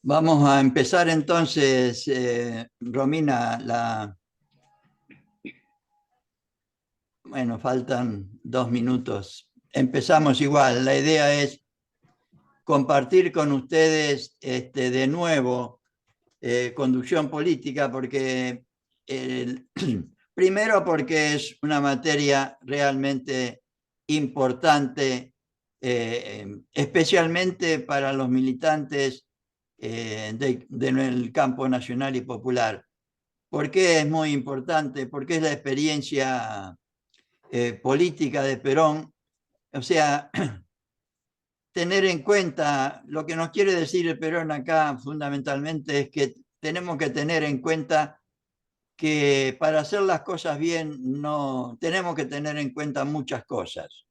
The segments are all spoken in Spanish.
Vamos a empezar entonces, Romina, bueno, faltan 2 minutos. Empezamos igual. La idea es compartir con ustedes de nuevo conducción política, porque primero porque es una materia realmente importante, especialmente para los militantes del campo nacional y popular. ¿Por qué es muy importante? Porque es la experiencia política de Perón. O sea, tener en cuenta, lo que nos quiere decir el Perón acá fundamentalmente es que tenemos que tener en cuenta que para hacer las cosas bien no tenemos que tener en cuenta muchas cosas.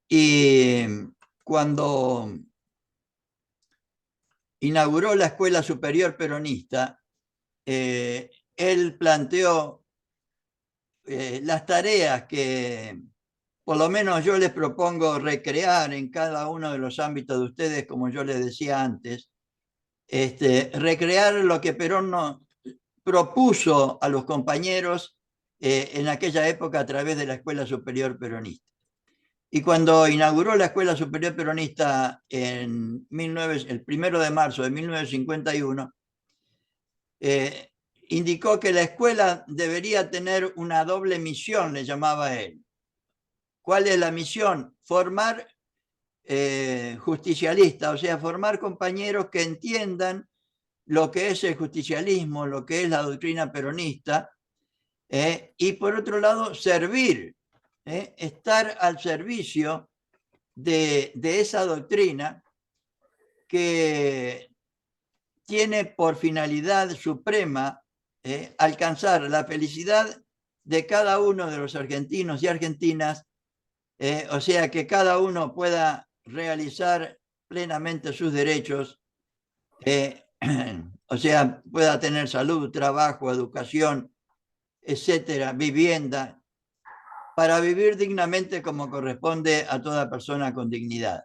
Y cuando inauguró la Escuela Superior Peronista, él planteó las tareas que por lo menos yo les propongo recrear en cada uno de los ámbitos de ustedes, como yo les decía antes, recrear lo que Perón nos propuso a los compañeros en aquella época a través de la Escuela Superior Peronista. Y cuando inauguró la Escuela Superior Peronista el 1 de marzo de 1951, indicó que la escuela debería tener una doble misión, le llamaba él. ¿Cuál es la misión? Formar justicialistas, o sea, formar compañeros que entiendan lo que es el justicialismo, lo que es la doctrina peronista, y por otro lado, servir, estar al servicio de esa doctrina que tiene por finalidad suprema alcanzar la felicidad de cada uno de los argentinos y argentinas, o sea, que cada uno pueda realizar plenamente sus derechos, o sea, pueda tener salud, trabajo, educación, etcétera, vivienda, para vivir dignamente como corresponde a toda persona con dignidad.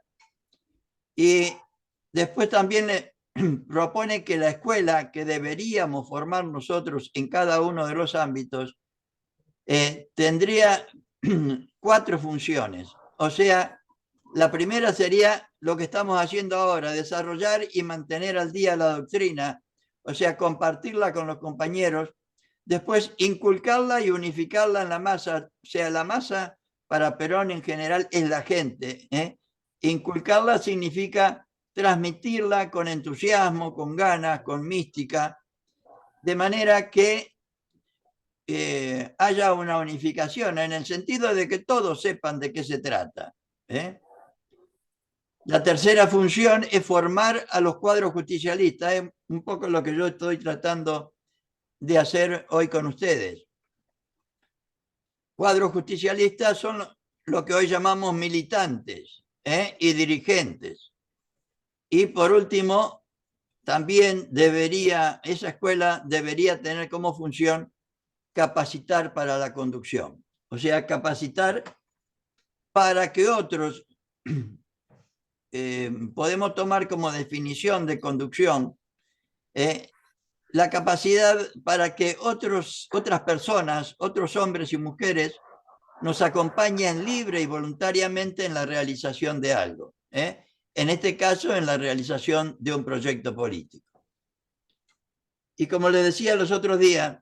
Y después también propone que la escuela que deberíamos formar nosotros en cada uno de los ámbitos tendría 4 funciones. O sea, la primera sería lo que estamos haciendo ahora, desarrollar y mantener al día la doctrina, o sea, compartirla con los compañeros. Después, inculcarla y unificarla en la masa. O sea, la masa para Perón en general es la gente. Inculcarla significa transmitirla con entusiasmo, con ganas, con mística, de manera que haya una unificación, en el sentido de que todos sepan de qué se trata. La tercera función es formar a los cuadros justicialistas, es un poco lo que yo estoy tratando de hacer hoy con ustedes. Cuadros justicialistas son lo que hoy llamamos militantes y dirigentes. Y por último, también esa escuela debería tener como función capacitar para la conducción. O sea, capacitar para que otros, podemos tomar como definición de conducción, la capacidad para que otras personas, otros hombres y mujeres, nos acompañen libre y voluntariamente en la realización de algo. En este caso, en la realización de un proyecto político. Y como les decía los otros días,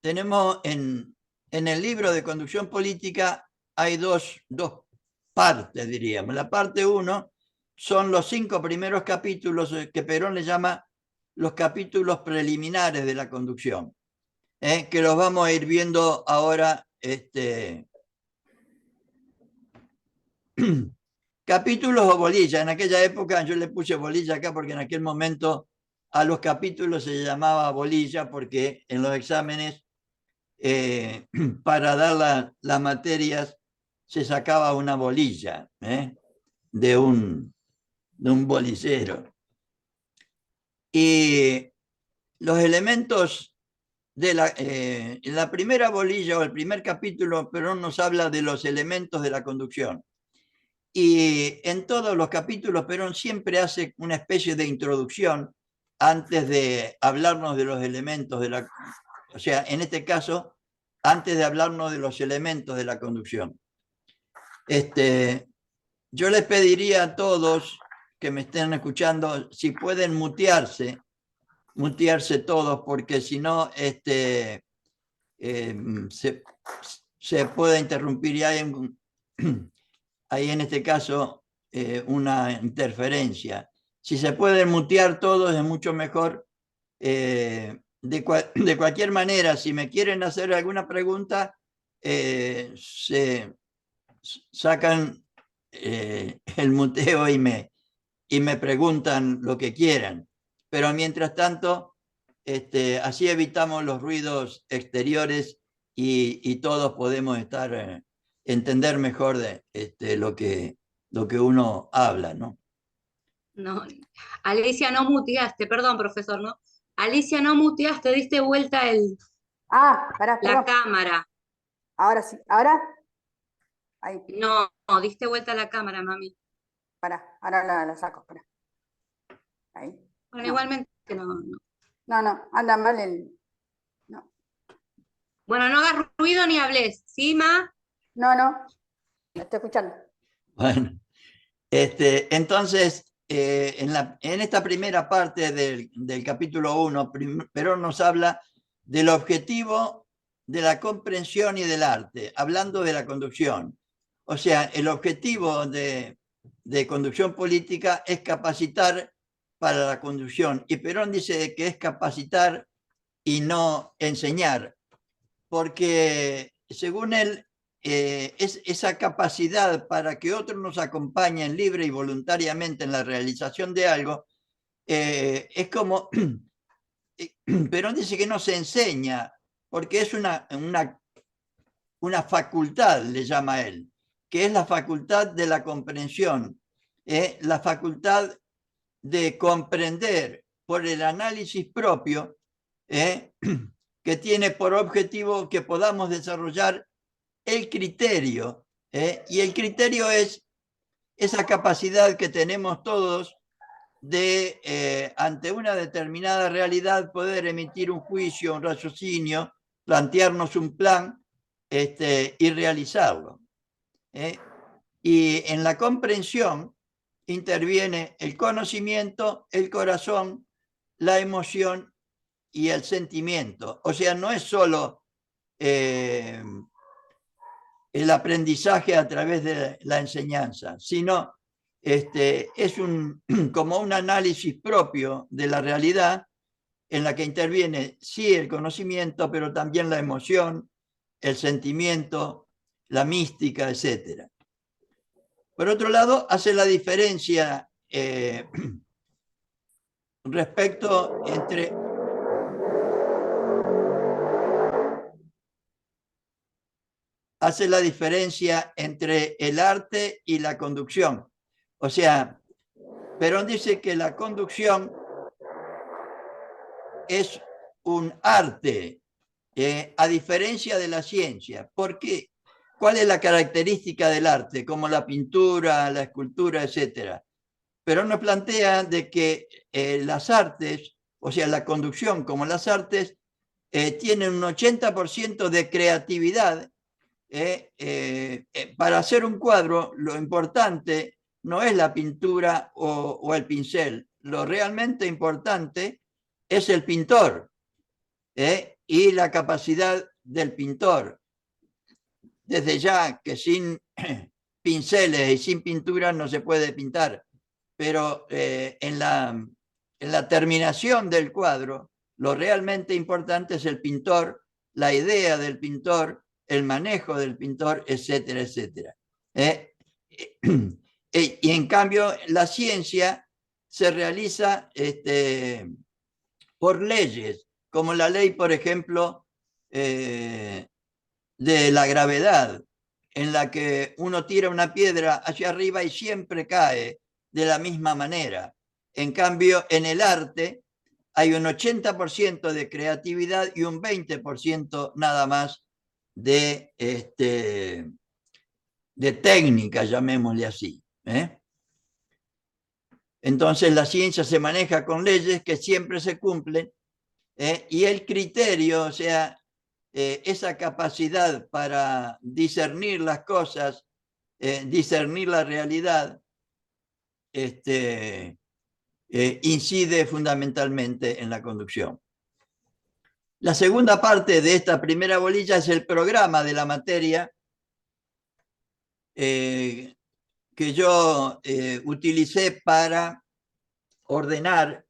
tenemos en el libro de conducción política hay dos partes, diríamos. La parte 1 son los 5 primeros capítulos que Perón le llama los capítulos preliminares de la conducción, que los vamos a ir viendo ahora. Capítulos o bolilla. En aquella época yo le puse bolilla acá porque en aquel momento a los capítulos se llamaba bolilla, porque en los exámenes para dar las materias se sacaba una bolilla de un bolillero. Y los elementos en la primera bolilla o el primer capítulo, Perón nos habla de los elementos de la conducción. Y en todos los capítulos, Perón siempre hace una especie de introducción antes de hablarnos de los elementos de la... O sea, en este caso, antes de hablarnos de los elementos de la conducción. Yo les pediría a todos que me estén escuchando, si pueden mutearse todos, porque si no, se puede interrumpir y hay en este caso una interferencia. Si se pueden mutear todos es mucho mejor. De cualquier manera, si me quieren hacer alguna pregunta, se sacan el muteo y me preguntan lo que quieran. Pero mientras tanto, así evitamos los ruidos exteriores y todos podemos entender mejor de lo que uno habla, ¿no? No, Alicia, no muteaste, perdón, profesor, ¿no? Alicia, no muteaste, diste vuelta Pará, la perdón. cámara. Ahora sí, ahora. Ahí, No, diste vuelta la cámara, mami. pará, ahora la saco, pará. Ahí. Bueno, No. igualmente no. No, anda mal el. No. Bueno, no hagas ruido ni hables, ¿sí, ma? No, me estoy escuchando. Bueno, entonces, en esta primera parte del capítulo 1, Perón nos habla del objetivo de la comprensión y del arte, hablando de la conducción. O sea, el objetivo de conducción política es capacitar para la conducción. Y Perón dice que es capacitar y no enseñar, porque según él, es esa capacidad para que otros nos acompañen libre y voluntariamente en la realización de algo, es como, Perón dice que no se enseña, porque es una facultad, le llama él, que es la facultad de la comprensión, la facultad de comprender por el análisis propio, que tiene por objetivo que podamos desarrollar el criterio, y el criterio es esa capacidad que tenemos todos de, ante una determinada realidad, poder emitir un juicio, un raciocinio, plantearnos un plan y realizarlo. Y en la comprensión interviene el conocimiento, el corazón, la emoción y el sentimiento. O sea, no es solo el aprendizaje a través de la enseñanza, sino es como un análisis propio de la realidad en la que interviene, sí, el conocimiento, pero también la emoción, el sentimiento, la mística, etc. Por otro lado, hace la diferencia respecto entre... hace la diferencia entre el arte y la conducción. O sea, Perón dice que la conducción es un arte, a diferencia de la ciencia. ¿Por qué? ¿Cuál es la característica del arte? Como la pintura, la escultura, etcétera. Perón nos plantea de que las artes, o sea, la conducción como las artes, tienen un 80% de creatividad. Para hacer un cuadro, lo importante no es la pintura o el pincel. Lo realmente importante es el pintor, y la capacidad del pintor. Desde ya que sin pinceles y sin pintura no se puede pintar, pero en la terminación del cuadro, lo realmente importante es el pintor, la idea del pintor, el manejo del pintor, etcétera, etcétera. Y en cambio, la ciencia se realiza por leyes, como la ley, por ejemplo, de la gravedad, en la que uno tira una piedra hacia arriba y siempre cae de la misma manera. En cambio, en el arte, hay un 80% de creatividad y un 20% nada más de, de técnica, llamémosle así. Entonces la ciencia se maneja con leyes que siempre se cumplen, y el criterio, o sea, esa capacidad para discernir las cosas, discernir la realidad, incide fundamentalmente en la conducción. La segunda parte de esta primera bolilla es el programa de la materia, que yo utilicé para ordenar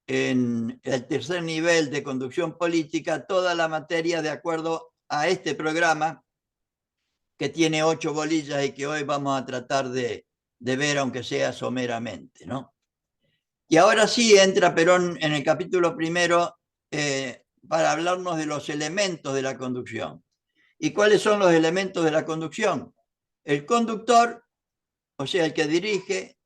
en el tercer nivel de conducción política toda la materia de acuerdo a este programa, que tiene 8 bolillas y que hoy vamos a tratar de ver, aunque sea someramente, ¿no? Y ahora sí entra Perón en el capítulo primero para hablarnos de los elementos de la conducción. ¿Y cuáles son los elementos de la conducción? El conductor, o sea, el que dirige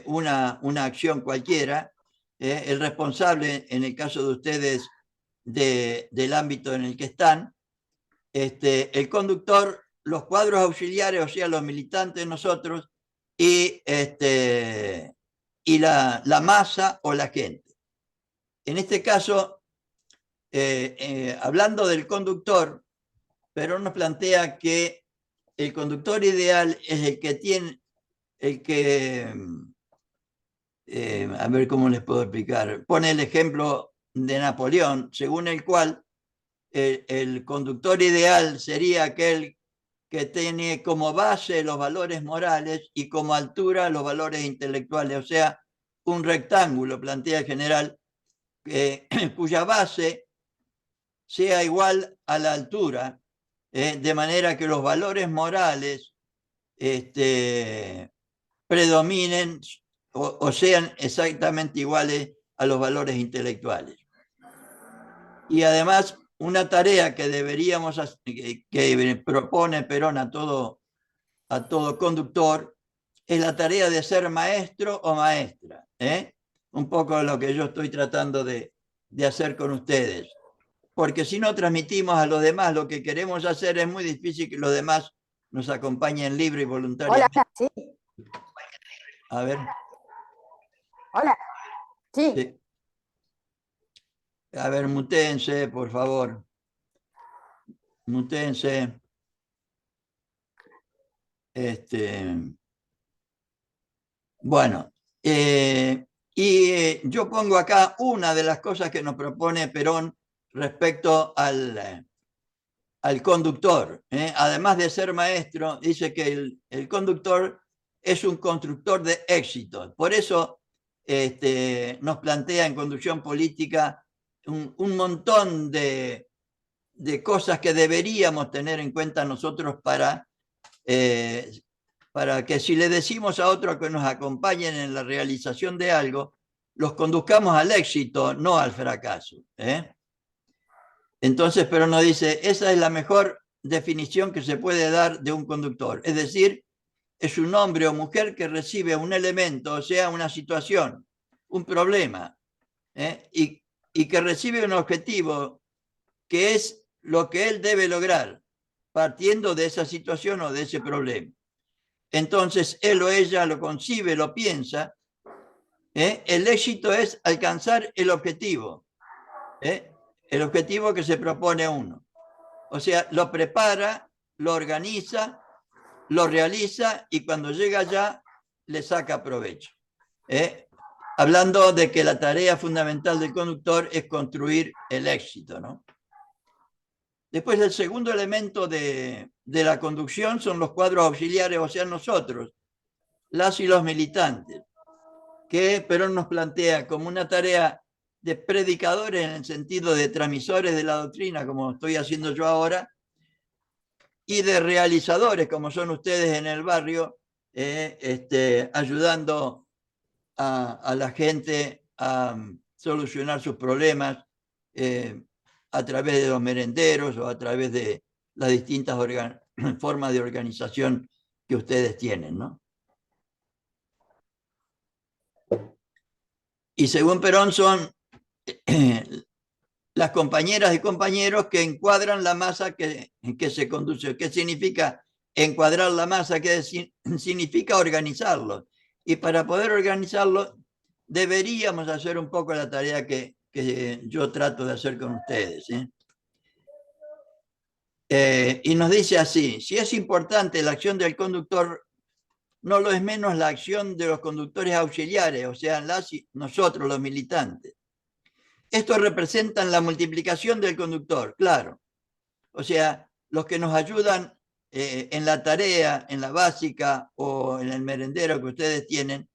una acción cualquiera, el responsable, en el caso de ustedes, del ámbito en el que están, el conductor, los cuadros auxiliares, o sea, los militantes, nosotros, y la masa o la gente. En este caso, hablando del conductor, Perón nos plantea que el conductor ideal es el que tiene, a ver cómo les puedo explicar, pone el ejemplo de Napoleón, según el cual el conductor ideal sería aquel que tiene como base los valores morales y como altura los valores intelectuales, o sea, un rectángulo, plantea el general, cuya base sea igual a la altura, de manera que los valores morales predominen o sean exactamente iguales a los valores intelectuales. Y además, una tarea que deberíamos hacer, que propone Perón a todo conductor, es la tarea de ser maestro o maestra. Un poco lo que yo estoy tratando de hacer con ustedes. Porque si no transmitimos a los demás lo que queremos hacer, es muy difícil que los demás nos acompañen libre y voluntariamente. Hola, sí. A ver. Hola, sí. Sí. A ver, mutéense, por favor. Mutéense. Bueno, yo pongo acá una de las cosas que nos propone Perón respecto al conductor. Además de ser maestro, dice que el conductor es un constructor de éxito. Por eso nos plantea en conducción política un montón de cosas que deberíamos tener en cuenta nosotros para que si le decimos a otros que nos acompañen en la realización de algo, los conduzcamos al éxito, no al fracaso. Entonces, pero nos dice, esa es la mejor definición que se puede dar de un conductor. Es decir, es un hombre o mujer que recibe un elemento, o sea, una situación, un problema, y que recibe un objetivo que es lo que él debe lograr, partiendo de esa situación o de ese problema. Entonces, él o ella lo concibe, lo piensa. El éxito es alcanzar el objetivo. El objetivo que se propone uno. O sea, lo prepara, lo organiza, lo realiza y cuando llega allá le saca provecho. Hablando de que la tarea fundamental del conductor es construir el éxito, ¿no? Después, el segundo elemento de la conducción son los cuadros auxiliares, o sea, nosotros, las y los militantes, que Perón nos plantea como una tarea de predicadores en el sentido de transmisores de la doctrina, como estoy haciendo yo ahora, y de realizadores, como son ustedes en el barrio, ayudando a la gente a solucionar sus problemas a través de los merenderos o a través de las distintas formas de organización que ustedes tienen, ¿no? Y según Perón son las compañeras y compañeros que encuadran la masa que se conduce. ¿Qué significa encuadrar la masa? ¿Qué significa organizarlo? Y para poder organizarlo, deberíamos hacer un poco la tarea que yo trato de hacer con ustedes. Y nos dice así: si es importante la acción del conductor, no lo es menos la acción de los conductores auxiliares, o sea, nosotros los militantes. Estos representan la multiplicación del conductor, claro. O sea, los que nos ayudan en la tarea, en la básica o en el merendero que ustedes tienen,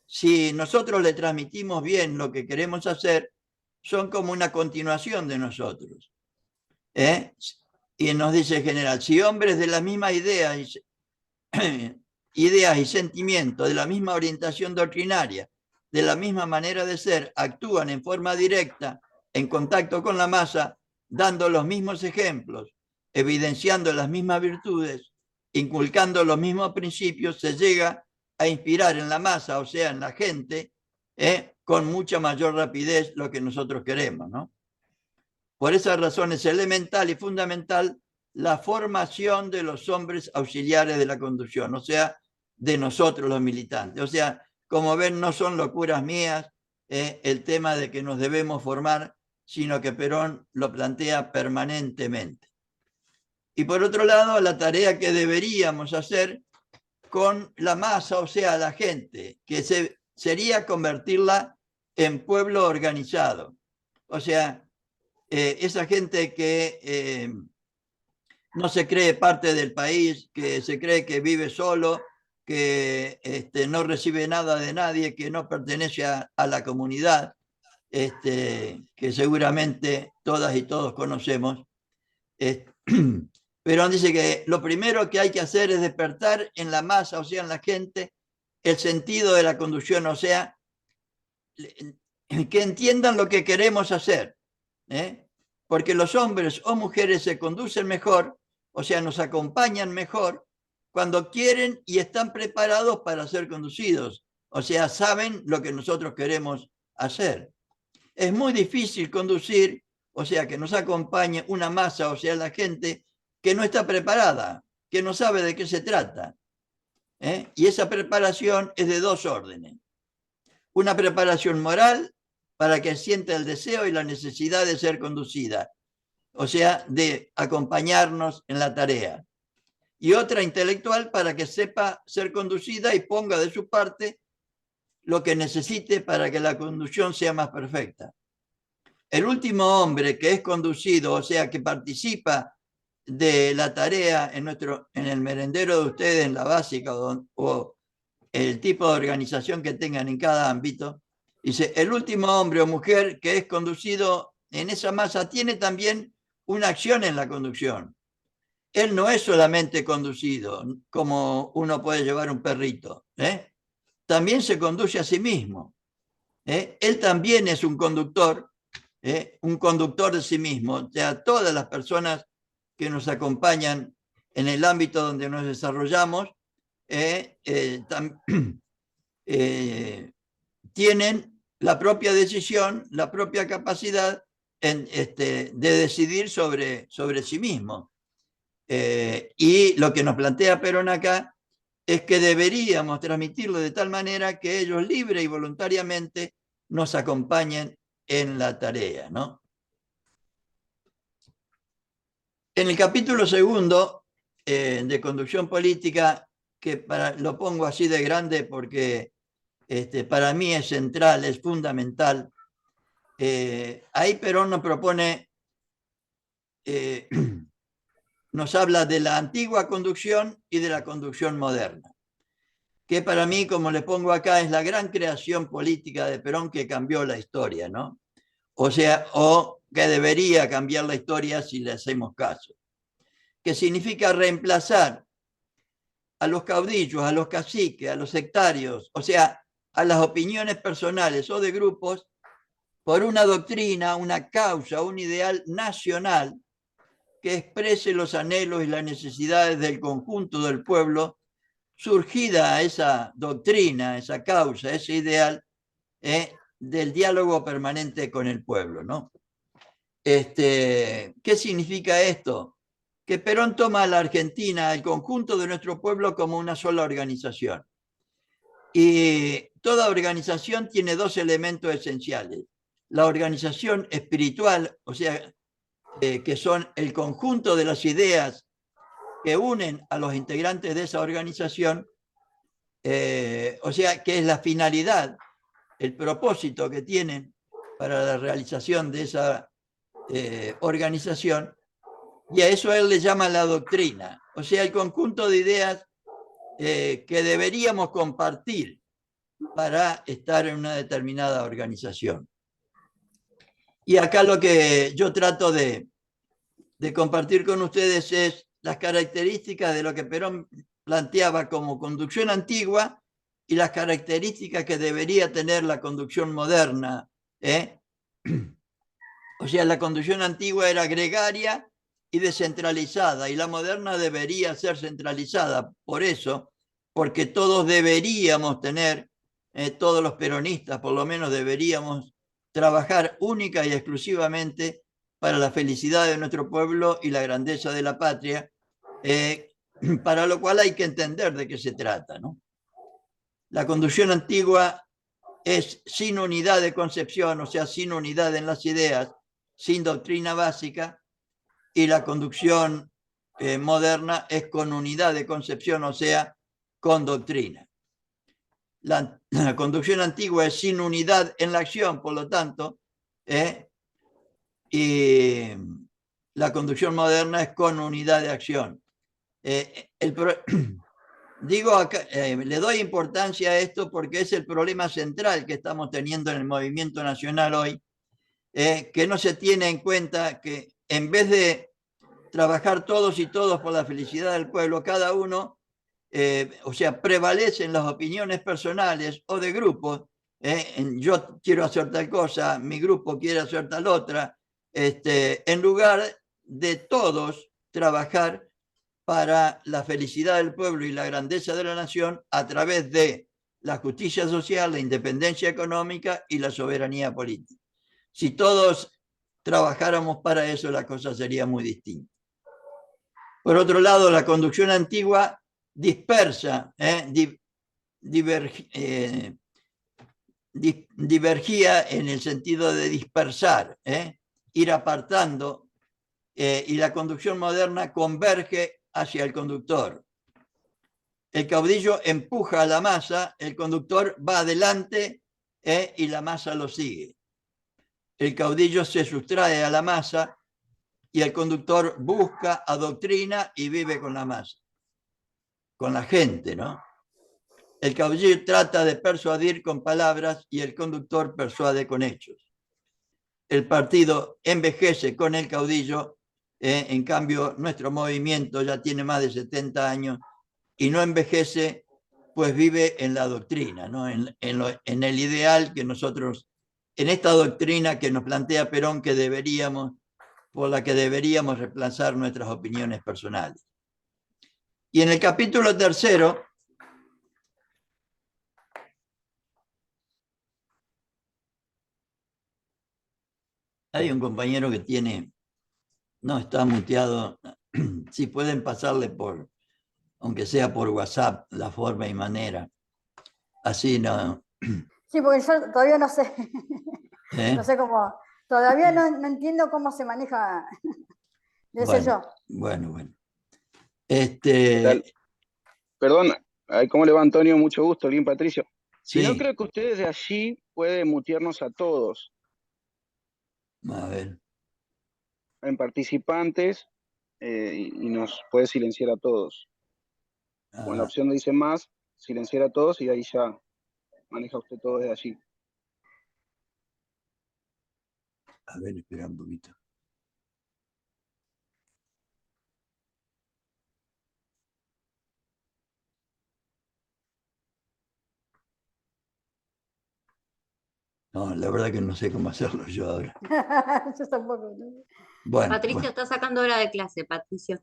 si nosotros le transmitimos bien lo que queremos hacer, son como una continuación de nosotros. Y nos dice el general: si hombres de la misma idea ideas y sentimientos, de la misma orientación doctrinaria, de la misma manera de ser, actúan en forma directa, en contacto con la masa, dando los mismos ejemplos, evidenciando las mismas virtudes, inculcando los mismos principios, se llega a inspirar en la masa, o sea, en la gente, con mucha mayor rapidez lo que nosotros queremos, ¿no? Por esa razón es elemental y fundamental la formación de los hombres auxiliares de la conducción, o sea, de nosotros los militantes. O sea, como ven, no son locuras mías el tema de que nos debemos formar, sino que Perón lo plantea permanentemente. Y por otro lado, la tarea que deberíamos hacer con la masa, o sea, la gente, que sería convertirla en pueblo organizado. O sea, esa gente que no se cree parte del país, que se cree que vive solo, que no recibe nada de nadie, que no pertenece a la comunidad, que seguramente todas y todos conocemos. Perón dice que lo primero que hay que hacer es despertar en la masa, o sea, en la gente, el sentido de la conducción, o sea, que entiendan lo que queremos hacer. Porque los hombres o mujeres se conducen mejor, o sea, nos acompañan mejor cuando quieren y están preparados para ser conducidos, o sea, saben lo que nosotros queremos hacer. Es muy difícil conducir, o sea, que nos acompañe una masa, o sea, la gente que no está preparada, que no sabe de qué se trata. Y esa preparación es de dos órdenes. Una preparación moral para que sienta el deseo y la necesidad de ser conducida, o sea, de acompañarnos en la tarea. Y otra intelectual para que sepa ser conducida y ponga de su parte lo que necesite para que la conducción sea más perfecta. El último hombre que es conducido, o sea, que participa de la tarea en el merendero de ustedes, en la básica o el tipo de organización que tengan en cada ámbito, dice, el último hombre o mujer que es conducido en esa masa tiene también una acción en la conducción. Él no es solamente conducido, como uno puede llevar un perrito, también se conduce a sí mismo. Él también es un conductor de sí mismo. O sea, todas las personas que nos acompañan en el ámbito donde nos desarrollamos tienen la propia decisión, la propia capacidad de decidir sobre sí mismo. Y lo que nos plantea Perón acá es que deberíamos transmitirlo de tal manera que ellos libre y voluntariamente nos acompañen en la tarea, ¿no? En el capítulo segundo de conducción política, que lo pongo así de grande porque para mí es central, es fundamental, ahí Perón nos propone, nos habla de la antigua conducción y de la conducción moderna, que para mí, como les pongo acá, es la gran creación política de Perón que cambió la historia, ¿no? O sea, o que debería cambiar la historia si le hacemos caso. Que significa reemplazar a los caudillos, a los caciques, a los sectarios, o sea, a las opiniones personales o de grupos, por una doctrina, una causa, un ideal nacional que exprese los anhelos y las necesidades del conjunto del pueblo. Surgida esa doctrina, esa causa, ese ideal, del diálogo permanente con el pueblo, ¿no? ¿Qué significa esto? Que Perón toma a la Argentina, el conjunto de nuestro pueblo, como una sola organización. Y toda organización tiene dos elementos esenciales. La organización espiritual, o sea, que son el conjunto de las ideas que unen a los integrantes de esa organización, o sea, que es la finalidad, el propósito que tienen para la realización de esa organización, y a eso él le llama la doctrina, o sea, el conjunto de ideas que deberíamos compartir para estar en una determinada organización. Y acá lo que yo trato de compartir con ustedes es las características de lo que Perón planteaba como conducción antigua y las características que debería tener la conducción moderna. O sea, la conducción antigua era gregaria y descentralizada, y la moderna debería ser centralizada. Por eso, porque todos deberíamos tener, todos los peronistas por lo menos deberíamos trabajar única y exclusivamente para la felicidad de nuestro pueblo y la grandeza de la patria, para lo cual hay que entender de qué se trata, ¿no? La conducción antigua es sin unidad de concepción, o sea, sin unidad en las ideas, sin doctrina básica, y la conducción moderna es con unidad de concepción, o sea, con doctrina. La conducción antigua es sin unidad en la acción, por lo tanto, y la conducción moderna es con unidad de acción. Digo acá, le doy importancia a esto porque es el problema central que estamos teniendo en el movimiento nacional hoy, que no se tiene en cuenta que en vez de trabajar todos y todos por la felicidad del pueblo, cada uno, o sea, prevalecen las opiniones personales o de grupos. Yo quiero hacer tal cosa, mi grupo quiere hacer tal otra, en lugar de todos trabajar para la felicidad del pueblo y la grandeza de la nación a través de la justicia social, la independencia económica y la soberanía política. Si todos trabajáramos para eso, la cosa sería muy distinta. Por otro lado, la conducción antigua dispersa, divergía en el sentido de dispersar, ir apartando, y la conducción moderna converge hacia el conductor. El caudillo empuja a la masa, el conductor va adelante y la masa lo sigue. El caudillo se sustrae a la masa y el conductor busca, adoctrina y vive con la masa, con la gente, ¿no? El caudillo trata de persuadir con palabras y el conductor persuade con hechos. El partido envejece con el caudillo, en cambio nuestro movimiento ya tiene más de 70 años y no envejece, pues vive en la doctrina, ¿no? En el ideal que nosotros, en esta doctrina que nos plantea Perón que deberíamos, por la que deberíamos reemplazar nuestras opiniones personales. Y en el capítulo 3, hay un compañero que tiene, no está muteado, si pueden pasarle por, aunque sea por WhatsApp, la forma y manera. Así no. Sí, porque yo todavía no sé. No sé cómo. Todavía no entiendo cómo se maneja. Ese yo. Bueno. ¿Qué tal? Perdón, ¿cómo le va, Antonio? Mucho gusto, bien, Patricio. Si no, creo que ustedes de allí pueden mutearnos a todos. A ver. En participantes, y nos puede silenciar a todos. Con la opción de dice más, silenciar a todos y ahí ya maneja usted todo desde allí. A ver, espera un poquito. No, la verdad que no sé cómo hacerlo yo ahora. Yo tampoco. Bueno, Patricio está sacando hora de clase, Patricio.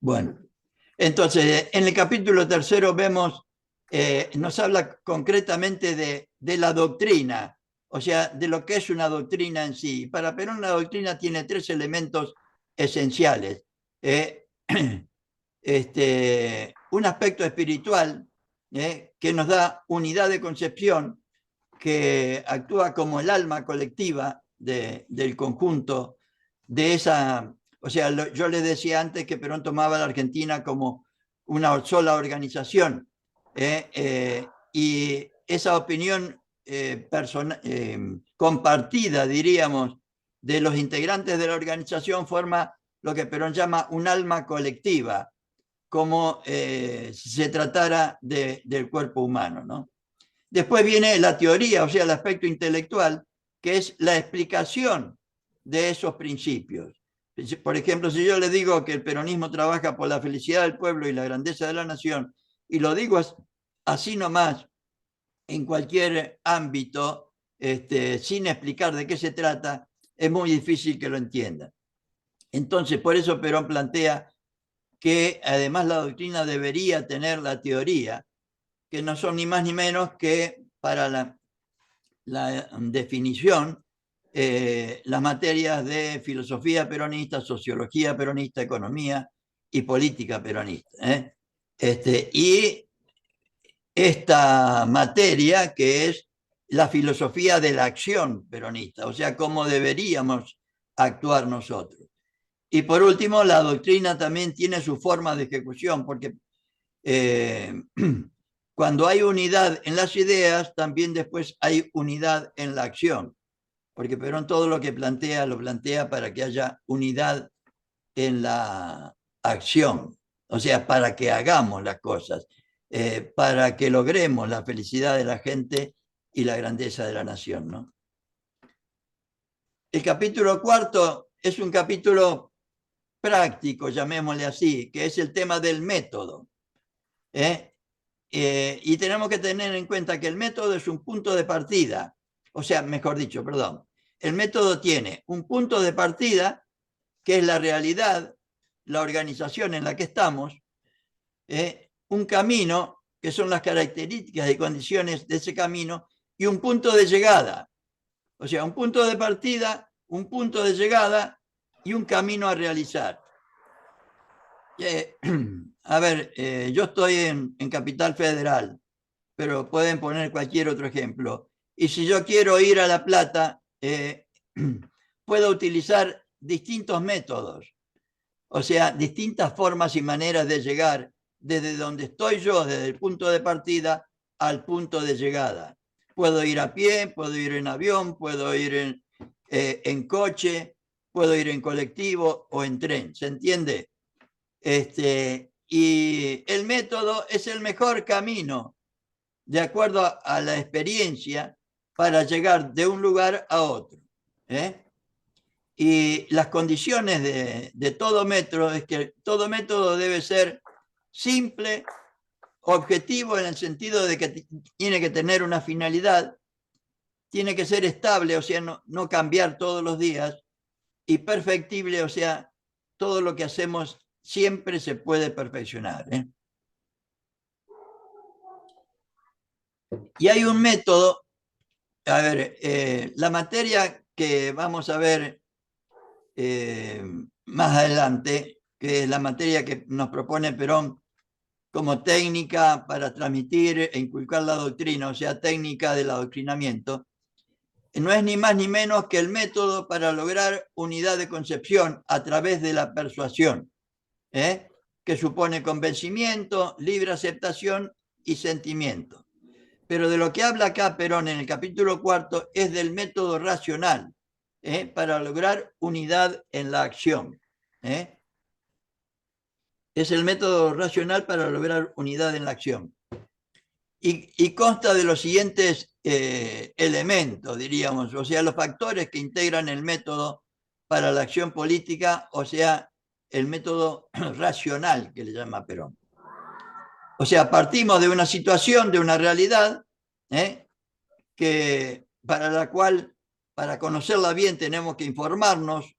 Bueno, entonces en el capítulo 3 vemos nos habla concretamente de la doctrina, o sea, de lo que es una doctrina en sí. Para Perón la doctrina tiene 3 elementos esenciales. Un aspecto espiritual que nos da unidad de concepción, que actúa como el alma colectiva del conjunto de esa... O sea, yo les decía antes que Perón tomaba a la Argentina como una sola organización, y esa opinión compartida, diríamos, de los integrantes de la organización forma lo que Perón llama un alma colectiva, como si se tratara del cuerpo humano, ¿no? Después viene la teoría, o sea, el aspecto intelectual, que es la explicación de esos principios. Por ejemplo, si yo le digo que el peronismo trabaja por la felicidad del pueblo y la grandeza de la nación, y lo digo así nomás, en cualquier ámbito, sin explicar de qué se trata, es muy difícil que lo entiendan. Entonces, por eso Perón plantea que además la doctrina debería tener la teoría, que no son ni más ni menos que para la definición, las materias de filosofía peronista, sociología peronista, economía y política peronista. Y esta materia que es la filosofía de la acción peronista, o sea, cómo deberíamos actuar nosotros. Y por último, la doctrina también tiene su forma de ejecución, porque cuando hay unidad en las ideas, también después hay unidad en la acción, porque Perón todo lo que plantea, lo plantea para que haya unidad en la acción, o sea, para que hagamos las cosas, para que logremos la felicidad de la gente y la grandeza de la nación, ¿no? El capítulo 4 es un capítulo práctico, llamémosle así, que es el tema del método. Y tenemos que tener en cuenta que el método es un punto de partida, o sea, mejor dicho, perdón, el método tiene un punto de partida, que es la realidad, la organización en la que estamos, un camino, que son las características y condiciones de ese camino, y un punto de llegada, o sea, un punto de partida, un punto de llegada y un camino a realizar. A ver, yo estoy en Capital Federal, pero pueden poner cualquier otro ejemplo. Y si yo quiero ir a La Plata, puedo utilizar distintos métodos, o sea, distintas formas y maneras de llegar desde donde estoy yo, desde el punto de partida al punto de llegada. Puedo ir a pie, puedo ir en avión, puedo ir en coche, puedo ir en colectivo o en tren, ¿se entiende? Y el método es el mejor camino, de acuerdo a la experiencia, para llegar de un lugar a otro. Y las condiciones de todo método es que todo método debe ser simple, objetivo en el sentido de que tiene que tener una finalidad, tiene que ser estable, o sea, no cambiar todos los días, y perfectible, o sea, todo lo que hacemos siempre se puede perfeccionar. Y hay un método, a ver, la materia que vamos a ver más adelante, que es la materia que nos propone Perón como técnica para transmitir e inculcar la doctrina, o sea, técnica del adoctrinamiento, no es ni más ni menos que el método para lograr unidad de concepción a través de la persuasión, que supone convencimiento, libre aceptación y sentimiento. Pero de lo que habla acá Perón en el capítulo 4 es del método racional, para lograr unidad en la acción. Es el método racional para lograr unidad en la acción. Y consta de los siguientes elementos, diríamos, o sea, los factores que integran el método para la acción política, o sea, el método racional que le llama Perón. O sea, partimos de una situación, de una realidad, que para la cual, para conocerla bien, tenemos que informarnos,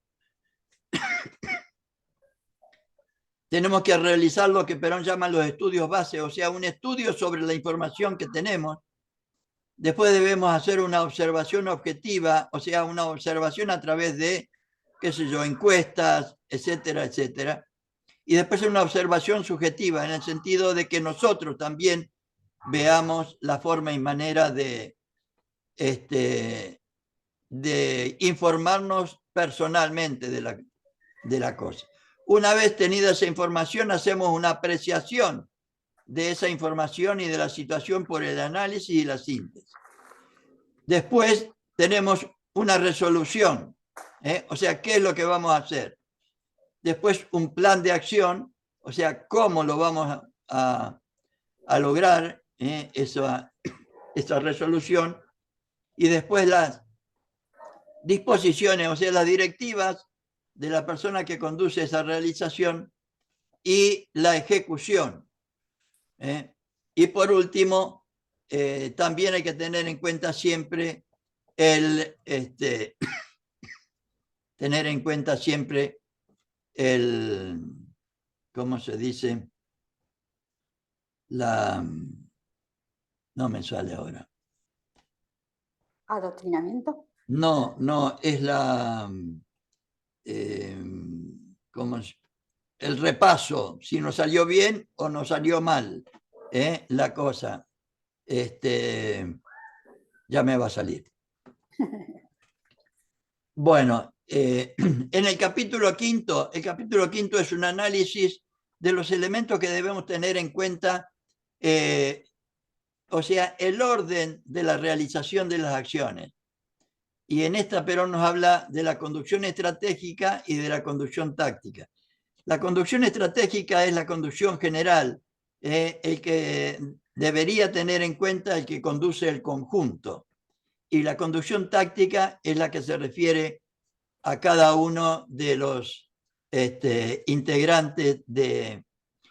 tenemos que realizar lo que Perón llama los estudios base, o sea, un estudio sobre la información que tenemos. Después debemos hacer una observación objetiva, o sea, una observación a través de, qué sé yo, encuestas, etcétera, etcétera. Y después una observación subjetiva, en el sentido de que nosotros también veamos la forma y manera de informarnos personalmente de la cosa. Una vez tenida esa información, hacemos una apreciación de esa información y de la situación por el análisis y la síntesis. Después tenemos una resolución, o sea, ¿qué es lo que vamos a hacer? Después un plan de acción, o sea, cómo lo vamos a lograr esa resolución, y después las disposiciones, o sea, las directivas de la persona que conduce esa realización y la ejecución. Y por último, también hay que tener en cuenta siempre ¿cómo se dice? No me sale ahora. ¿Adoctrinamiento? No, es el repaso, si nos salió bien o nos salió mal, la cosa. Ya me va a salir. Bueno, en el capítulo quinto es un análisis de los elementos que debemos tener en cuenta, o sea, el orden de la realización de las acciones. Y en esta Perón nos habla de la conducción estratégica y de la conducción táctica. La conducción estratégica es la conducción general, el que debería tener en cuenta el que conduce el conjunto. Y la conducción táctica es la que se refiere a cada uno de los integrantes de,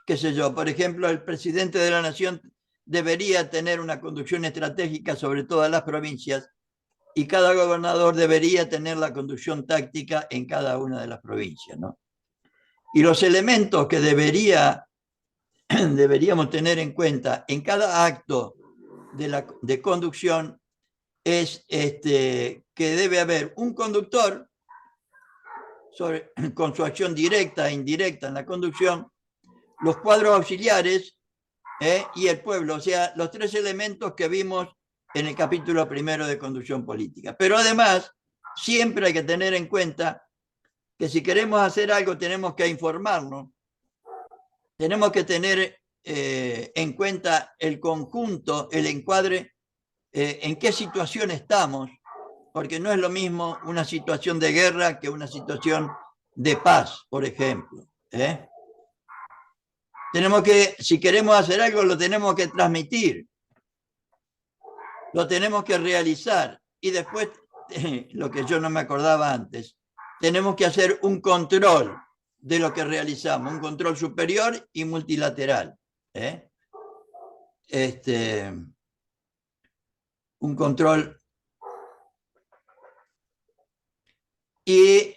qué sé yo, por ejemplo, el presidente de la nación debería tener una conducción estratégica sobre todas las provincias, y cada gobernador debería tener la conducción táctica en cada una de las provincias, ¿no? Y los elementos que deberíamos tener en cuenta en cada acto de conducción es que debe haber un conductor con su acción directa e indirecta en la conducción, los cuadros auxiliares y el pueblo, o sea, los tres elementos que vimos en el capítulo primero de conducción política. Pero además, siempre hay que tener en cuenta que si queremos hacer algo tenemos que informarnos, tenemos que tener en cuenta el conjunto, el encuadre, en qué situación estamos, porque no es lo mismo una situación de guerra que una situación de paz, por ejemplo. Tenemos que, si queremos hacer algo, lo tenemos que transmitir, lo tenemos que realizar, y después, lo que yo no me acordaba antes, tenemos que hacer un control de lo que realizamos, un control superior y multilateral. Un control. Y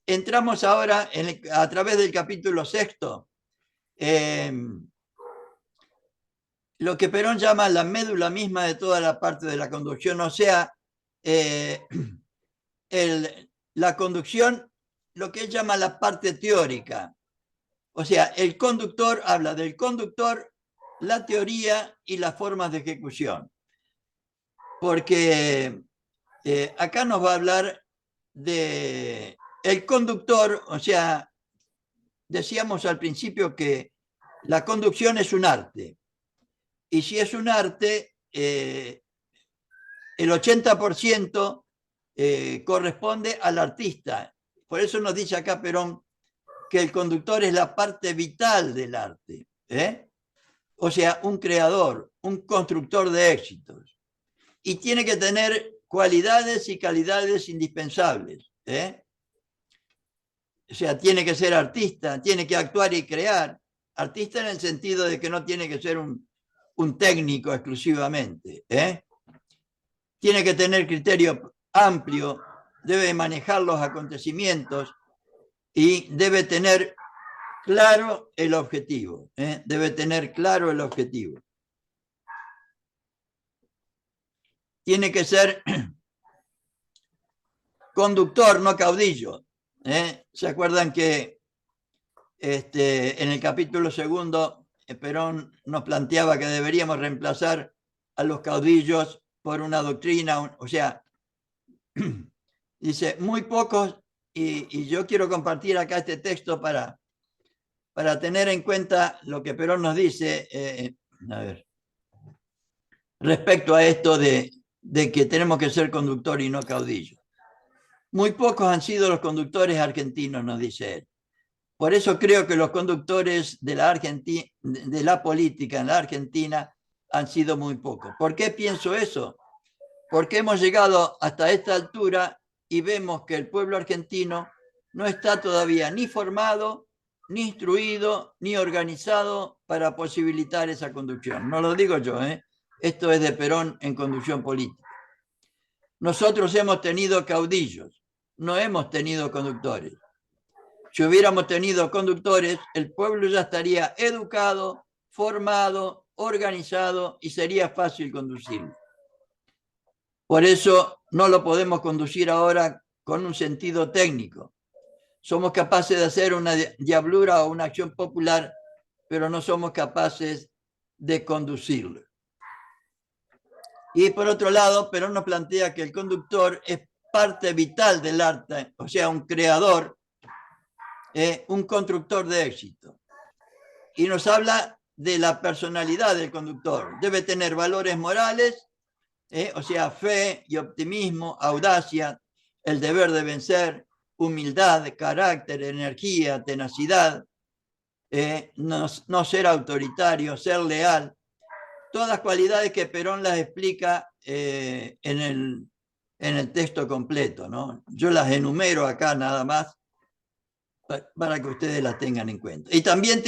entramos ahora a través del capítulo sexto, lo que Perón llama la médula misma de toda la parte de la conducción, o sea, la conducción, lo que él llama la parte teórica. O sea, el conductor habla del conductor, la teoría y las formas de ejecución. Porque acá nos va a hablar de el conductor, o sea, decíamos al principio que la conducción es un arte. Y si es un arte, el 80% corresponde al artista. Por eso nos dice acá Perón que el conductor es la parte vital del arte. O sea, un creador, un constructor de éxitos. Y tiene que tener cualidades y calidades indispensables. O sea, tiene que ser artista, tiene que actuar y crear. Artista en el sentido de que no tiene que ser un técnico exclusivamente. Tiene que tener criterio amplio, debe manejar los acontecimientos y debe tener claro el objetivo, debe tener claro el objetivo. Tiene que ser conductor, no caudillo. ¿Se acuerdan que en el capítulo 2 Perón nos planteaba que deberíamos reemplazar a los caudillos por una doctrina? O sea, dice, muy pocos, y yo quiero compartir acá este texto para tener en cuenta lo que Perón nos dice, a ver, respecto a esto de que tenemos que ser conductor y no caudillo. Muy pocos han sido los conductores argentinos, nos dice él. Por eso creo que los conductores de la política en la Argentina han sido muy pocos. ¿Por qué pienso eso? Porque hemos llegado hasta esta altura y vemos que el pueblo argentino no está todavía ni formado, ni instruido, ni organizado para posibilitar esa conducción. No lo digo yo, esto es de Perón en Conducción Política. Nosotros hemos tenido caudillos, no hemos tenido conductores. Si hubiéramos tenido conductores, el pueblo ya estaría educado, formado, organizado y sería fácil conducirlo. Por eso no lo podemos conducir ahora con un sentido técnico. Somos capaces de hacer una diablura o una acción popular, pero no somos capaces de conducirlo. Y por otro lado, Perón nos plantea que el conductor es parte vital del arte, o sea, un creador, un constructor de éxito. Y nos habla de la personalidad del conductor. Debe tener valores morales, o sea, fe y optimismo, audacia, el deber de vencer, humildad, carácter, energía, tenacidad, no ser autoritario, ser leal. Todas cualidades que Perón las explica en el texto completo, ¿no? Yo las enumero acá nada más para que ustedes las tengan en cuenta. Y también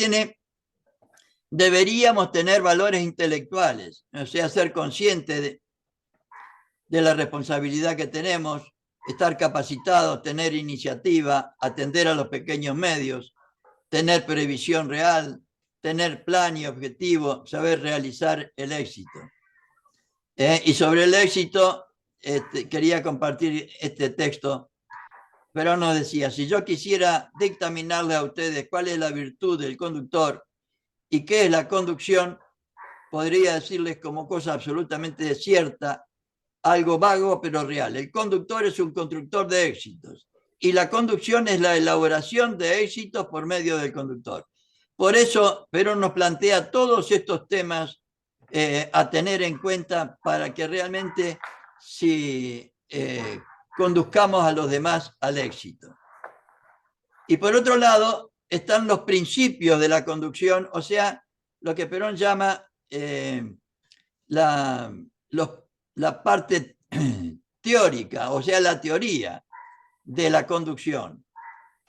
deberíamos tener valores intelectuales, o sea, ser conscientes de la responsabilidad que tenemos, estar capacitados, tener iniciativa, atender a los pequeños medios, tener previsión real, tener plan y objetivo, saber realizar el éxito. Y sobre el éxito, quería compartir este texto. Perón nos decía, si yo quisiera dictaminarle a ustedes cuál es la virtud del conductor y qué es la conducción, podría decirles como cosa absolutamente cierta, algo vago pero real. El conductor es un constructor de éxitos y la conducción es la elaboración de éxitos por medio del conductor. Por eso Perón nos plantea todos estos temas a tener en cuenta para que realmente conduzcamos a los demás al éxito. Y por otro lado están los principios de la conducción, o sea, lo que Perón llama la parte teórica, o sea, la teoría de la conducción.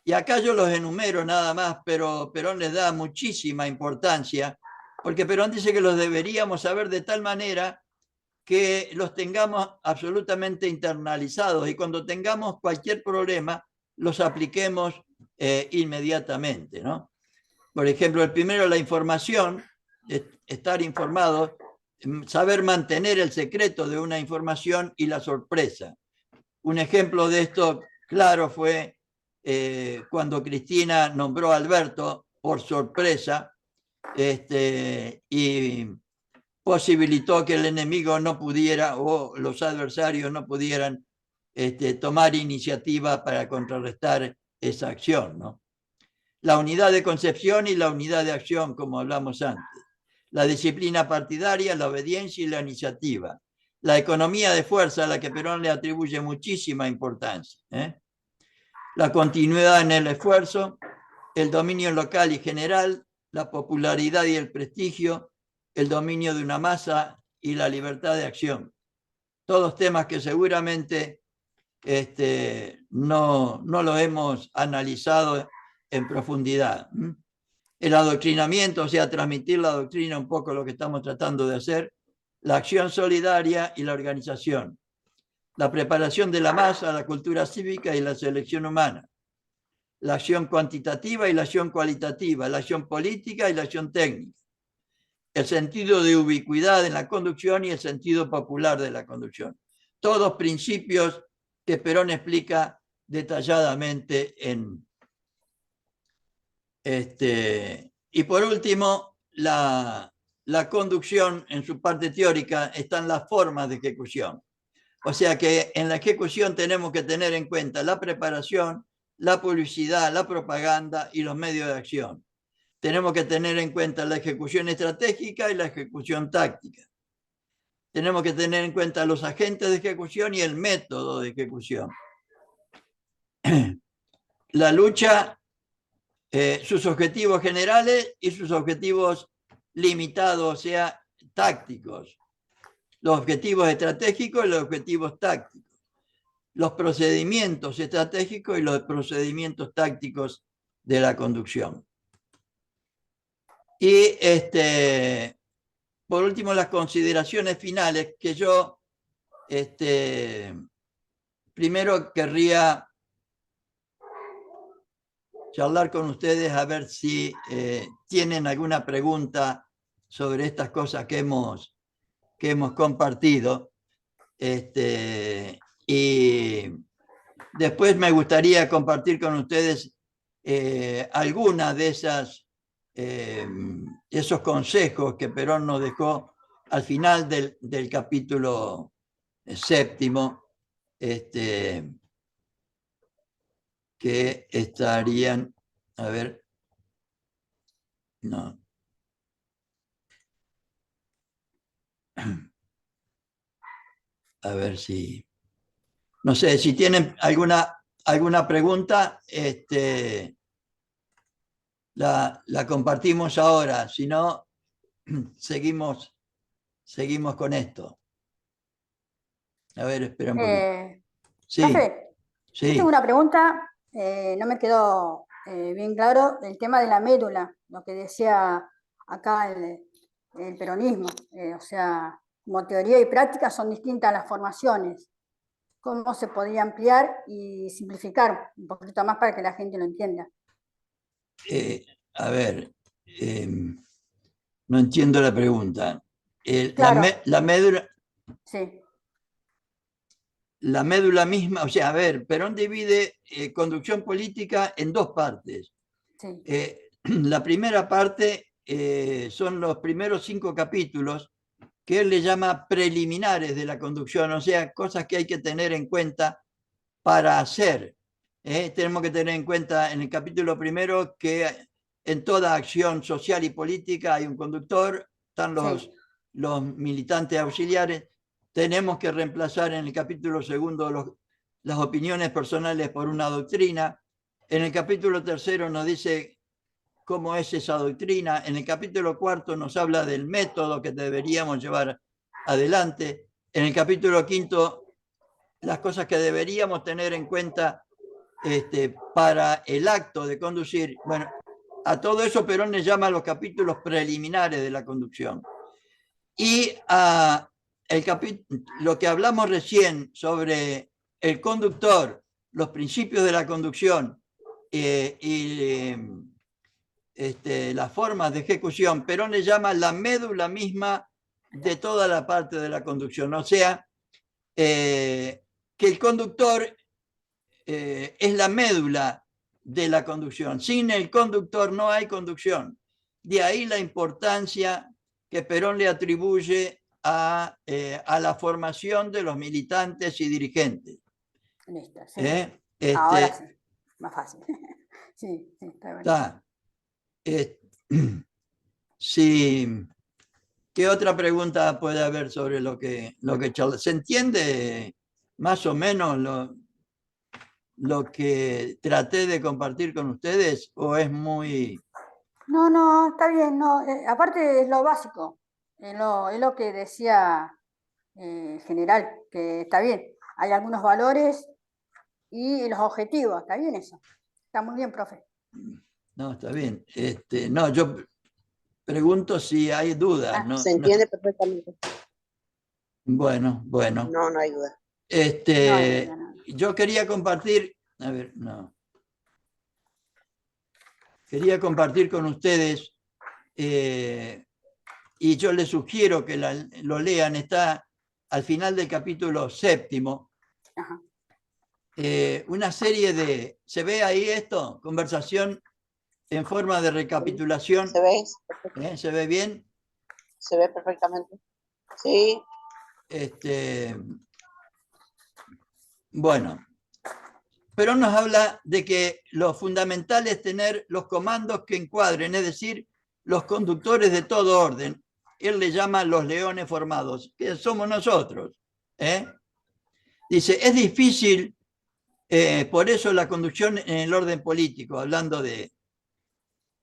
Y acá yo los enumero nada más, pero Perón les da muchísima importancia, porque Perón dice que los deberíamos saber de tal manera que los tengamos absolutamente internalizados y cuando tengamos cualquier problema los apliquemos inmediatamente, ¿no? Por ejemplo, el primero, la información, estar informado, saber mantener el secreto de una información y la sorpresa. Un ejemplo de esto claro fue cuando Cristina nombró a Alberto por sorpresa y posibilitó que el enemigo no pudiera o los adversarios no pudieran tomar iniciativa para contrarrestar esa acción, ¿no? La unidad de concepción y la unidad de acción, como hablamos antes. La disciplina partidaria, la obediencia y la iniciativa. La economía de fuerza a la que Perón le atribuye muchísima importancia. La continuidad en el esfuerzo, el dominio local y general, la popularidad y el prestigio, el dominio de una masa y la libertad de acción. Todos temas que seguramente no lo hemos analizado en profundidad. El adoctrinamiento, o sea, transmitir la doctrina, un poco lo que estamos tratando de hacer, la acción solidaria y la organización, la preparación de la masa, la cultura cívica y la selección humana, la acción cuantitativa y la acción cualitativa, la acción política y la acción técnica, el sentido de ubicuidad en la conducción y el sentido popular de la conducción. Todos principios que Perón explica detalladamente en... y por último, la conducción en su parte teórica están las formas de ejecución. O sea que en la ejecución tenemos que tener en cuenta la preparación, la publicidad, la propaganda y los medios de acción. Tenemos que tener en cuenta la ejecución estratégica y la ejecución táctica. Tenemos que tener en cuenta los agentes de ejecución y el método de ejecución. La lucha, sus objetivos generales y sus objetivos limitados, o sea, tácticos. Los objetivos estratégicos y los objetivos tácticos. Los procedimientos estratégicos y los procedimientos tácticos de la conducción. Y por último, las consideraciones finales que yo primero querría charlar con ustedes a ver si tienen alguna pregunta sobre estas cosas que hemos compartido. Y después me gustaría compartir con ustedes algunas de esos consejos que Perón nos dejó al final del capítulo 7, que estarían, a ver, no. A ver si, no sé, si tienen alguna pregunta, la compartimos ahora, si no, seguimos con esto. A ver, espera un poquito. Sí, Profe, sí. yo tengo una pregunta, no me quedó bien claro el tema de la médula, lo que decía acá el peronismo, o sea, como teoría y práctica son distintas las formaciones. ¿Cómo se podría ampliar y simplificar un poquito más para que la gente lo entienda? A ver, no entiendo la pregunta. Claro. La médula... Sí. La médula misma, o sea, a ver, Perón divide conducción política en dos partes. Sí. La primera parte son los primeros 5 capítulos que él le llama preliminares de la conducción, o sea, cosas que hay que tener en cuenta para hacer. Tenemos que tener en cuenta en el capítulo primero que en toda acción social y política hay un conductor, están los militantes auxiliares. Tenemos que reemplazar en el capítulo segundo las opiniones personales por una doctrina. En el capítulo tercero nos dice cómo es esa doctrina. En el capítulo cuarto nos habla del método que deberíamos llevar adelante. En el capítulo quinto, las cosas que deberíamos tener en cuenta para el acto de conducir. Bueno, a todo eso Perón le llama los capítulos preliminares de la conducción. Y lo que hablamos recién sobre el conductor, los principios de la conducción y las formas de ejecución, Perón le llama la médula misma de toda la parte de la conducción. O sea, que el conductor es la médula de la conducción. Sin el conductor no hay conducción. De ahí la importancia que Perón le atribuye a la formación de los militantes y dirigentes. Listo, sí. Ahora sí, más fácil. Sí, está bueno. Sí. ¿Qué otra pregunta puede haber sobre lo que charla? ¿Se entiende más o menos lo que traté de compartir con ustedes o es muy... No, está bien, no, aparte es lo básico, es lo que decía general, que está bien, hay algunos valores y los objetivos, está bien eso, está muy bien, profe. No, está bien, no, yo pregunto si hay dudas. No, se entiende perfectamente. Bueno. No hay duda. Yo quería compartir, a ver, no. quería compartir con ustedes, y yo les sugiero que lo lean, está al final del capítulo 7, Ajá. una serie de, ¿se ve ahí esto? Conversación en forma de recapitulación. ¿Se ve? ¿Se ve bien? Se ve perfectamente. Sí. Bueno, pero nos habla de que lo fundamental es tener los comandos que encuadren, es decir, los conductores de todo orden. Él le llama los leones formados, que somos nosotros. Dice, es difícil, por eso la conducción en el orden político, hablando de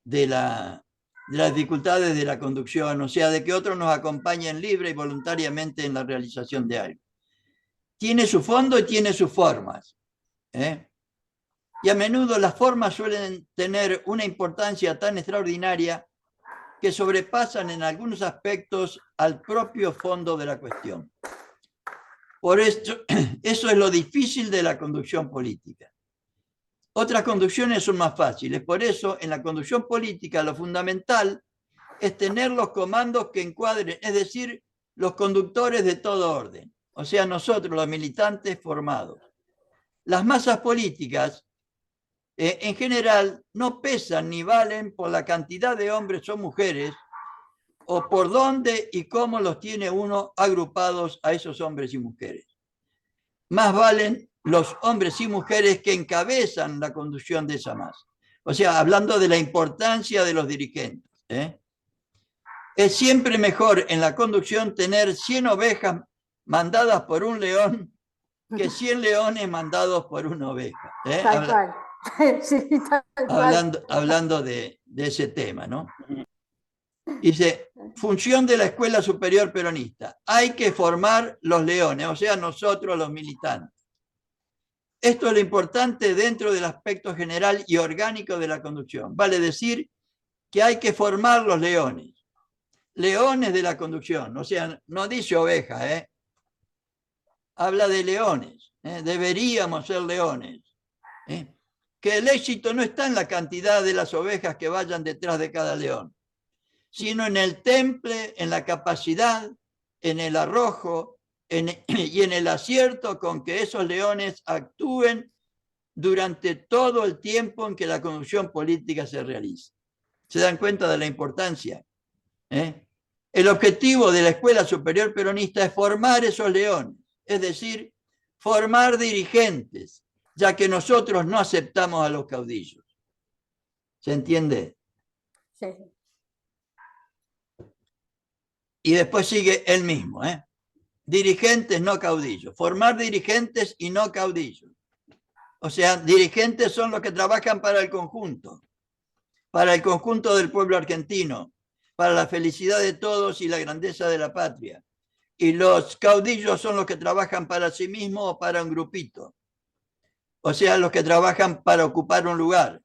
las dificultades de la conducción, o sea, de que otros nos acompañen libre y voluntariamente en la realización de algo. Tiene su fondo y tiene sus formas. Y a menudo las formas suelen tener una importancia tan extraordinaria que sobrepasan en algunos aspectos al propio fondo de la cuestión. Por esto, eso es lo difícil de la conducción política. Otras conducciones son más fáciles. Por eso, en la conducción política, lo fundamental es tener los comandos que encuadren, es decir, los conductores de todo orden. O sea, nosotros, los militantes formados. Las masas políticas, en general, no pesan ni valen por la cantidad de hombres o mujeres o por dónde y cómo los tiene uno agrupados a esos hombres y mujeres. Más valen los hombres y mujeres que encabezan la conducción de esa masa. O sea, hablando de la importancia de los dirigentes. Es siempre mejor en la conducción tener 100 ovejas mandadas por un león que 100 leones mandados por una oveja. Tal cual. Sí, tal cual. Hablando de ese tema, ¿no? Dice, función de la Escuela Superior Peronista. Hay que formar los leones, o sea, nosotros los militantes. Esto es lo importante dentro del aspecto general y orgánico de la conducción. Vale decir que hay que formar los leones. Leones de la conducción, o sea, no dice oveja, habla de leones, deberíamos ser leones. Que el éxito no está en la cantidad de las ovejas que vayan detrás de cada león, sino en el temple, en la capacidad, en el arrojo y en el acierto con que esos leones actúen durante todo el tiempo en que la conducción política se realiza. ¿Se dan cuenta de la importancia? El objetivo de la Escuela Superior Peronista es formar esos leones, es decir, formar dirigentes, ya que nosotros no aceptamos a los caudillos. ¿Se entiende? Sí. Y después sigue el mismo, dirigentes, no caudillos. Formar dirigentes y no caudillos. O sea, dirigentes son los que trabajan para el conjunto del pueblo argentino, para la felicidad de todos y la grandeza de la patria. Y los caudillos son los que trabajan para sí mismos o para un grupito. O sea, los que trabajan para ocupar un lugar.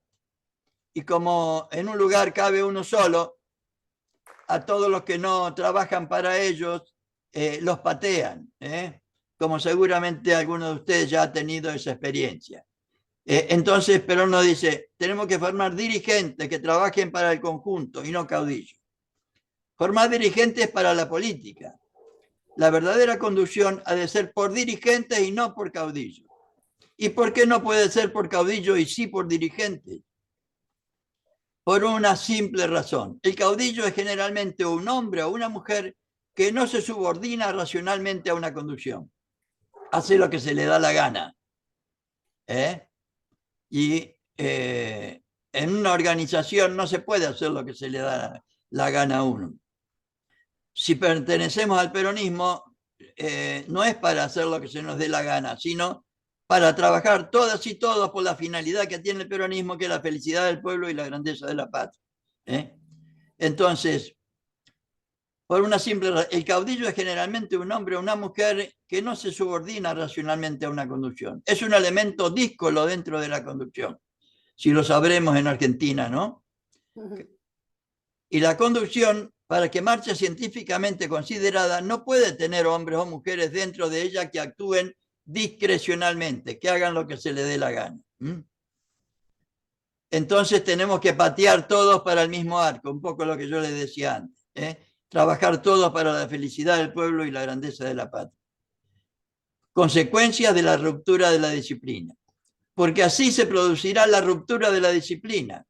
Y como en un lugar cabe uno solo, a todos los que no trabajan para ellos, los patean. Como seguramente alguno de ustedes ya ha tenido esa experiencia. Entonces Perón nos dice, tenemos que formar dirigentes que trabajen para el conjunto y no caudillos. Formar dirigentes para la política. La verdadera conducción ha de ser por dirigentes y no por caudillos. ¿Y por qué no puede ser por caudillos y sí por dirigentes? Por una simple razón. El caudillo es generalmente un hombre o una mujer que no se subordina racionalmente a una conducción. Hace lo que se le da la gana. Y en una organización no se puede hacer lo que se le da la gana a uno. Si pertenecemos al peronismo, no es para hacer lo que se nos dé la gana, sino para trabajar todas y todos por la finalidad que tiene el peronismo, que es la felicidad del pueblo y la grandeza de la patria. Entonces, por una simple razón, el caudillo es generalmente un hombre o una mujer que no se subordina racionalmente a una conducción. Es un elemento díscolo dentro de la conducción, si lo sabremos en Argentina, ¿no? Y la conducción, para que marche científicamente considerada, no puede tener hombres o mujeres dentro de ella que actúen discrecionalmente, que hagan lo que se les dé la gana. entonces tenemos que patear todos para el mismo arco, un poco lo que yo les decía antes, trabajar todos para la felicidad del pueblo y la grandeza de la patria. Consecuencias de la ruptura de la disciplina, porque así se producirá la ruptura de la disciplina,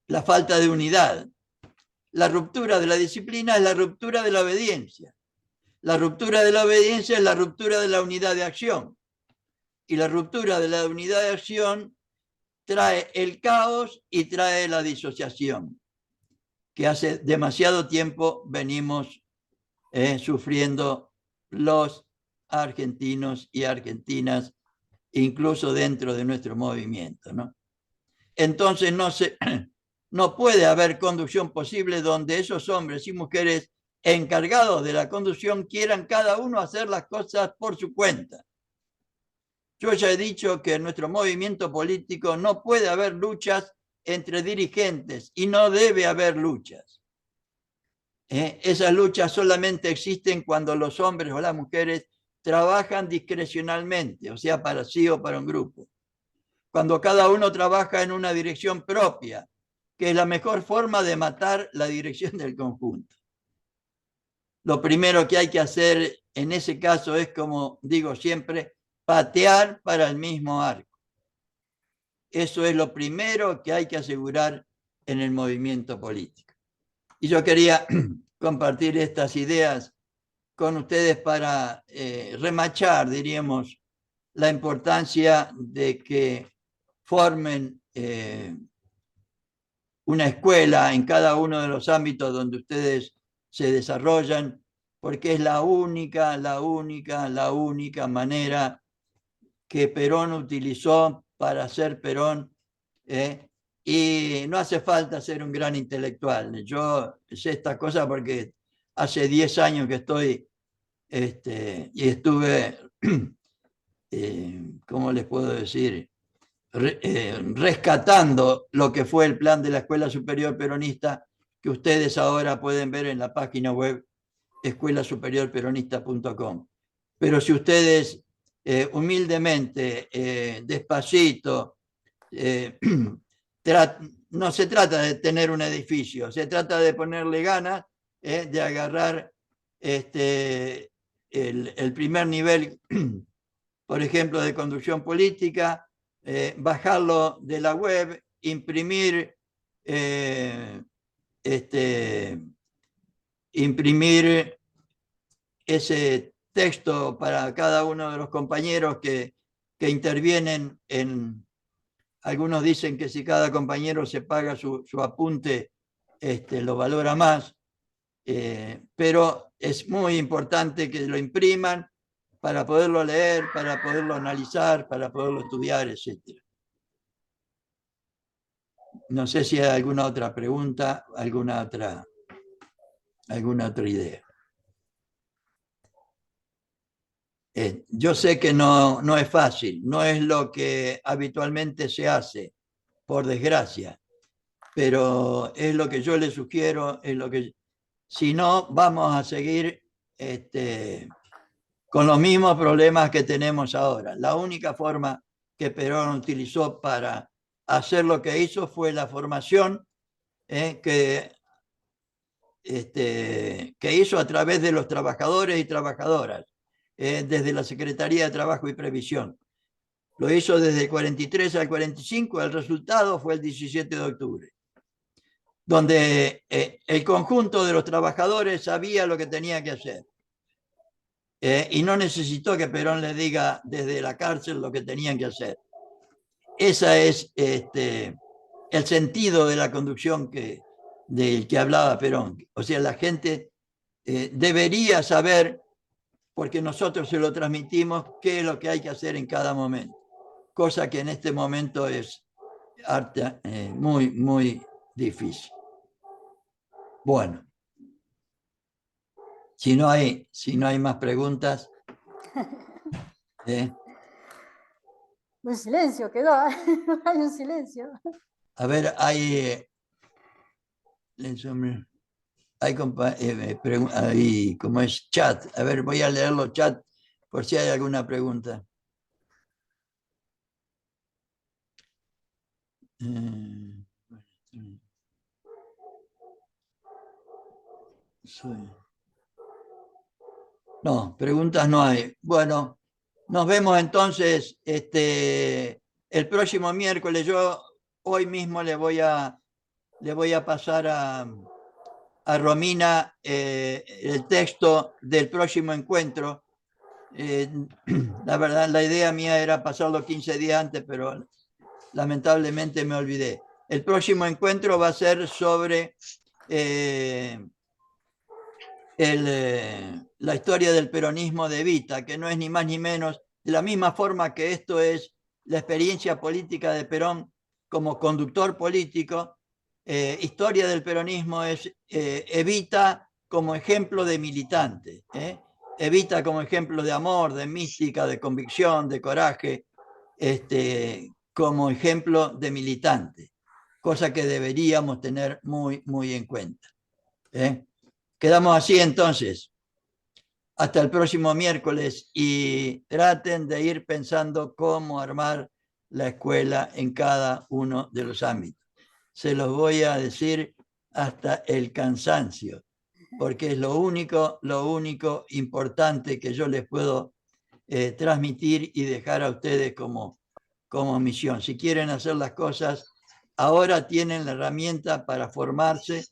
la falta de unidad. La ruptura de la disciplina es la ruptura de la obediencia. La ruptura de la obediencia es la ruptura de la unidad de acción. Y la ruptura de la unidad de acción trae el caos y trae la disociación, que hace demasiado tiempo venimos sufriendo los argentinos y argentinas, incluso dentro de nuestro movimiento, ¿no? Entonces no puede haber conducción posible donde esos hombres y mujeres encargados de la conducción quieran cada uno hacer las cosas por su cuenta. Yo ya he dicho que en nuestro movimiento político no puede haber luchas entre dirigentes y no debe haber luchas. Esas luchas solamente existen cuando los hombres o las mujeres trabajan discrecionalmente, o sea, para sí o para un grupo. Cuando cada uno trabaja en una dirección propia, que es la mejor forma de matar la dirección del conjunto. Lo primero que hay que hacer en ese caso es, como digo siempre, patear para el mismo arco. Eso es lo primero que hay que asegurar en el movimiento político. Y yo quería compartir estas ideas con ustedes para remachar, diríamos, la importancia de que formen una escuela en cada uno de los ámbitos donde ustedes se desarrollan, porque es la única manera que Perón utilizó para ser Perón, y no hace falta ser un gran intelectual. Yo sé esta cosa porque hace 10 años que estoy y estuve, ¿cómo les puedo decir? Rescatando lo que fue el plan de la Escuela Superior Peronista, que ustedes ahora pueden ver en la página web escuelasuperiorperonista.com. Pero si ustedes humildemente, despacito, no se trata de tener un edificio, se trata de ponerle ganas, de agarrar el primer nivel, por ejemplo, de conducción política, bajarlo de la web, imprimir ese texto para cada uno de los compañeros que intervienen en... Algunos dicen que si cada compañero se paga su apunte, lo valora más, pero es muy importante que lo impriman para poderlo leer, para poderlo analizar, para poderlo estudiar, etc. No sé si hay alguna otra pregunta, alguna otra idea. Yo sé que no es fácil, no es lo que habitualmente se hace, por desgracia, pero es lo que yo les sugiero, es lo que, si no, vamos a seguir con los mismos problemas que tenemos ahora. La única forma que Perón utilizó para hacer lo que hizo fue la formación que hizo a través de los trabajadores y trabajadoras, desde la Secretaría de Trabajo y Previsión. Lo hizo desde el 43 al 45, el resultado fue el 17 de octubre, donde el conjunto de los trabajadores sabía lo que tenía que hacer. Y no necesitó que Perón les diga desde la cárcel lo que tenían que hacer. Ese es el sentido de la conducción del que hablaba Perón. O sea, la gente debería saber, porque nosotros se lo transmitimos, qué es lo que hay que hacer en cada momento. Cosa que en este momento es muy, muy difícil. Bueno. Si no hay más preguntas. Un silencio quedó, hay un silencio. A ver, hay como es chat. A ver, voy a leer los chats por si hay alguna pregunta. Sí. No, preguntas no hay. Bueno, nos vemos entonces el próximo miércoles. Yo hoy mismo le voy a pasar a Romina el texto del próximo encuentro. La verdad, la idea mía era pasarlo 15 días antes, pero lamentablemente me olvidé. El próximo encuentro va a ser sobre la historia del peronismo de Evita, que no es ni más ni menos, de la misma forma que esto es la experiencia política de Perón como conductor político, historia del peronismo es Evita como ejemplo de militante, Evita como ejemplo de amor, de mística, de convicción, de coraje, como ejemplo de militante, cosa que deberíamos tener muy, muy en cuenta. Quedamos así entonces. Hasta el próximo miércoles y traten de ir pensando cómo armar la escuela en cada uno de los ámbitos. Se los voy a decir hasta el cansancio, porque es lo único importante que yo les puedo transmitir y dejar a ustedes como misión. Si quieren hacer las cosas, ahora tienen la herramienta para formarse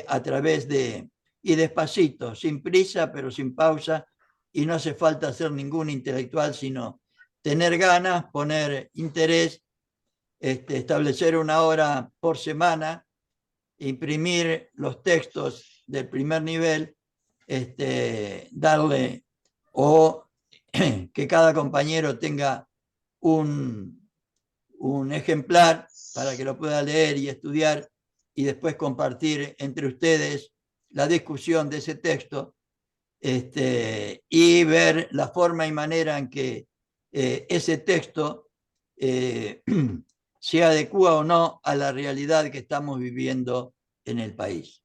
a través de, y despacito, sin prisa, pero sin pausa, y no hace falta ser ningún intelectual, sino tener ganas, poner interés, establecer una hora por semana, imprimir los textos del primer nivel, darle, o que cada compañero tenga un ejemplar para que lo pueda leer y estudiar y después compartir entre ustedes la discusión de ese texto, y ver la forma y manera en que ese texto se adecua o no a la realidad que estamos viviendo en el país.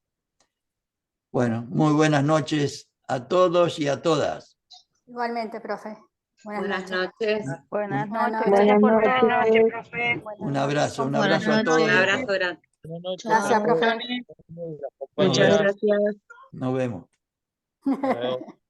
Bueno, muy buenas noches a todos y a todas. Igualmente, profe. Buenas noches. Buenas Buenas noches. noches. Gracias por Buenas todo. noches. Buenas Un noches. abrazo Buenas a todos. Un y a abrazo todas. grande. Gracias, profe. Nos Muchas vemos. gracias. Nos vemos. Hasta luego.